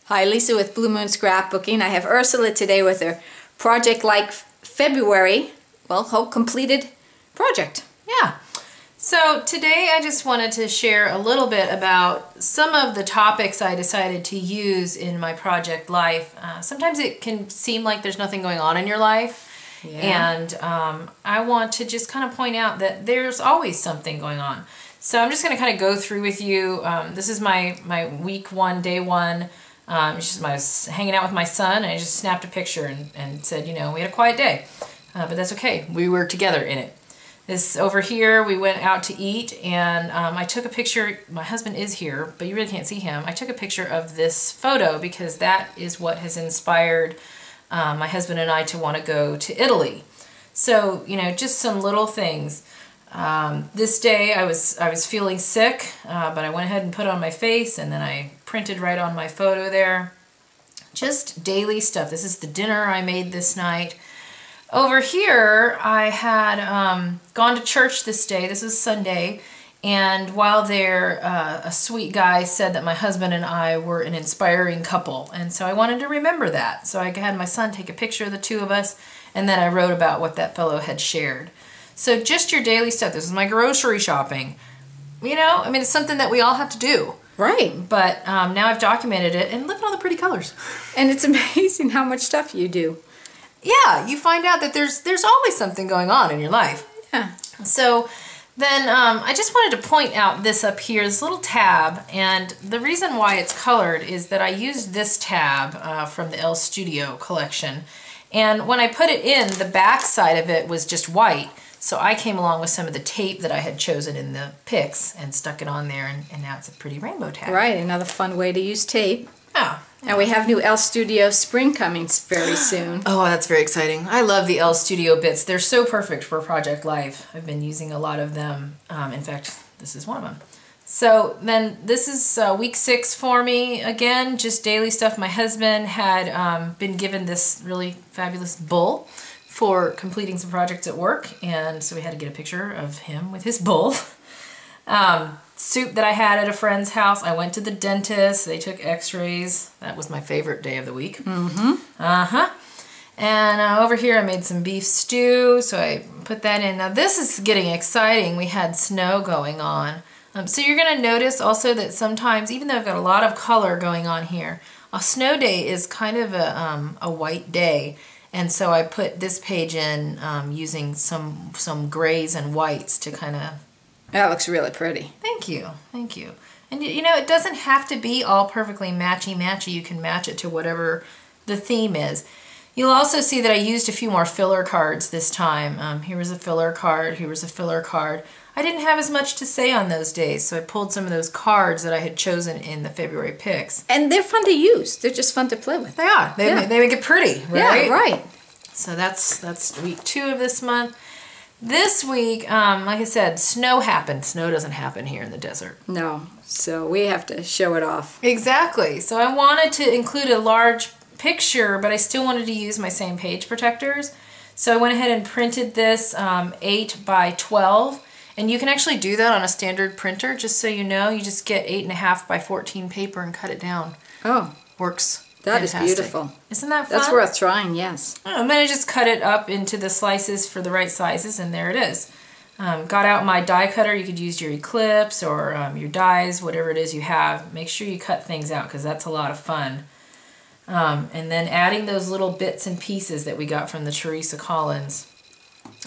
Hi, Lisa with Blue Moon Scrapbooking. I have Ursula today with her project like February, well, whole completed project. Yeah. So today I just wanted to share a little bit about some of the topics I decided to use in my project life. Sometimes it can seem like there's nothing going on in your life. Yeah. And I want to just kind of point out that there's always something going on. So I'm just going to kind of go through with you. This is my week one, day one. I was hanging out with my son, and I just snapped a picture and said, you know, we had a quiet day, but that's okay. We were together in it. This over here, we went out to eat, and I took a picture. My husband is here, but you really can't see him. I took a picture of this photo because that is what has inspired my husband and I to want to go to Italy. So, you know, just some little things. This day I was feeling sick, but I went ahead and put on my face, and then I printed right on my photo there. Just daily stuff. This is the dinner I made this night. Over here I had gone to church this day. This is Sunday, and while there a sweet guy said that my husband and I were an inspiring couple, and so I wanted to remember that. So I had my son take a picture of the two of us, and then I wrote about what that fellow had shared. So just your daily stuff. This is my grocery shopping. You know, I mean, it's something that we all have to do. Right. But now I've documented it, and look at all the pretty colors. And it's amazing how much stuff you do. Yeah, you find out that there's always something going on in your life. Yeah. So then I just wanted to point out this up here, this little tab, and the reason why it's colored is that I used this tab from the Elle Studio collection. And when I put it in, the back side of it was just white. So I came along with some of the tape that I had chosen in the pics and stuck it on there, and now it's a pretty rainbow tag. Right, another fun way to use tape. Yeah. And we have new Elle Studio spring coming very soon. Oh, that's very exciting. I love the Elle Studio bits. They're so perfect for Project Life. I've been using a lot of them. In fact, this is one of them. So then this is week 6 for me. Again, just daily stuff. My husband had been given this really fabulous bull for completing some projects at work, and so we had to get a picture of him with his bull. Soup that I had at a friend's house. I went to the dentist. They took x-rays. That was my favorite day of the week. Mm-hmm. And over here I made some beef stew, so I put that in. Now this is getting exciting. We had snow going on. So you're going to notice also that sometimes, even though I've got a lot of color going on here, a snow day is kind of a white day. And so I put this page in using some grays and whites to kind of... That looks really pretty. Thank you. Thank you. And you know, it doesn't have to be all perfectly matchy-matchy. You can match it to whatever the theme is. You'll also see that I used a few more filler cards this time. Here was a filler card. Here was a filler card. I didn't have as much to say on those days, so I pulled some of those cards that I had chosen in the February picks. And they're fun to use. They're just fun to play with. They are. They make it pretty, right? Yeah, right. So that's week 2 of this month. This week, like I said, snow happened. Snow doesn't happen here in the desert. No, so we have to show it off. Exactly. So I wanted to include a large picture, but I still wanted to use my same page protectors. So I went ahead and printed this 8 by 12. And you can actually do that on a standard printer, just so you know. You just get 8.5 by 14 paper and cut it down. Oh. Works. That fantastic. is beautiful. Isn't that fun? That's worth trying, yes. And then I just cut it up into the slices for the right sizes, and there it is. Got out my die cutter. You could use your Eclipse or your dies, whatever it is you have. Make sure you cut things out because that's a lot of fun. And then adding those little bits and pieces that we got from the Teresa Collins.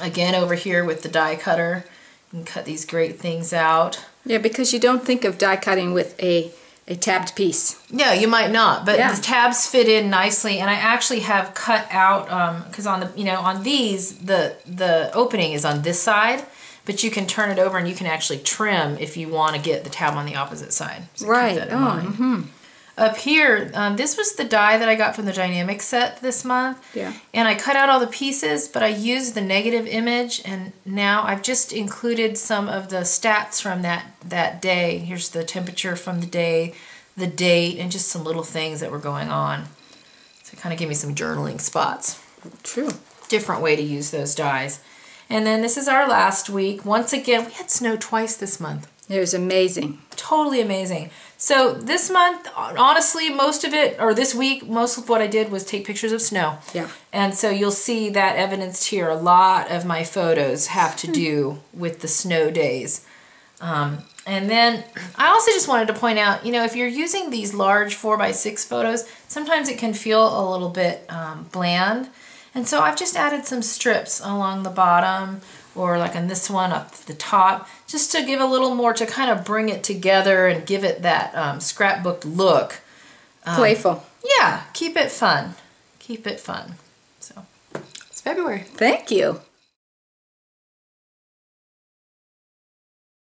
Again, over here with the die cutter. You can cut these great things out. Yeah, because you don't think of die cutting with a tabbed piece. No, you might not, but the tabs fit in nicely, and I actually have cut out because on the on these the opening is on this side, but you can turn it over and you can actually trim if you want to get the tab on the opposite side. So right. Keep that in mind. Up here, this was the die that I got from the Dynamic set this month. Yeah. And I cut out all the pieces, but I used the negative image, and now I've just included some of the stats from that day. Here's the temperature from the day, the date, and just some little things that were going on. So it kind of gave me some journaling spots. True. Different way to use those dies. And then this is our last week. Once again, we had snow twice this month. It was amazing. Totally amazing. So this month, honestly, most of it, or this week, most of what I did was take pictures of snow. Yeah. And so you'll see that evidenced here. A lot of my photos have to do with the snow days. And then I also just wanted to point out, you know, if you're using these large 4x6 photos, sometimes it can feel a little bit bland. And so I've just added some strips along the bottom, or like on this one up the top, just to give a little more, to kind of bring it together and give it that scrapbook look. Playful. Yeah, keep it fun. Keep it fun. So it's February. Thank you.